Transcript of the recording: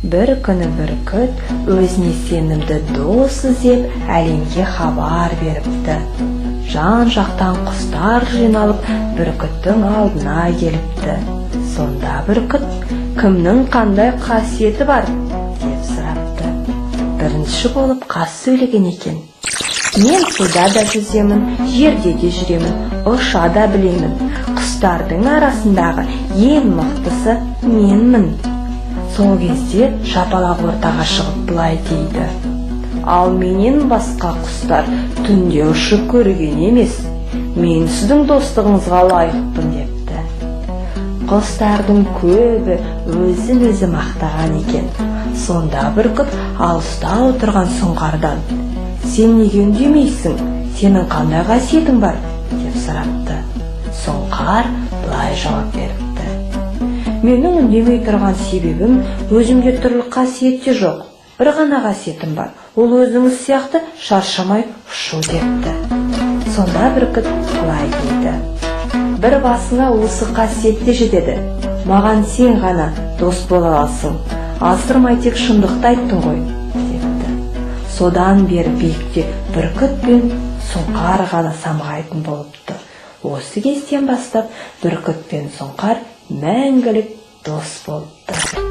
Бір күні бүркіт өзіне сенімді дос іздеп әлемге хабар беріпті. Жан-жақтан құстар жиналып бүркіттің алдына келіпті. Сонда бүркіт кімнің қандай қасиеті бар деп сұрапты. Бірінші болып қас сөйлеген екен. Мен суда да жүземін, жерде де жүремін, ұша да білемін. Құстардың арасындағы ең мықтысы менмін. Сол кезде жапалақ ортаға шығып былай дейді: ал менен басқа құстар түнде ұшып көрген емес. Мен сіздің достығыңызға лайықпын депті. Құстардың көбі өзін-өзі мақтаған екен. Сонда бүркіт алыста отырған сұңқардан: сен неге үндемейсің? Сенің қандай қасиетің бар? деп сұрапты. Сұңқар былай жауап беріпті: менің үндемей тұрған себебім өзімде түрлі қасиетте жоқ. Бір ғана қасиетім бар. Ол өзіңіз сияқты шаршамай ұшу депті. Сонда бүркіт былай дейді: бір басыңа осы қасиетте жетеді. Маған сен ғана дос бола аласың. Асырмай тек шындықты айттың ғой депті. Содан бері биікте бүркіт пен сұңқар ғана самғайтын болыпты. Осы кезден бастап бүркіт пен сұңқар мәңгілік дос болыпты.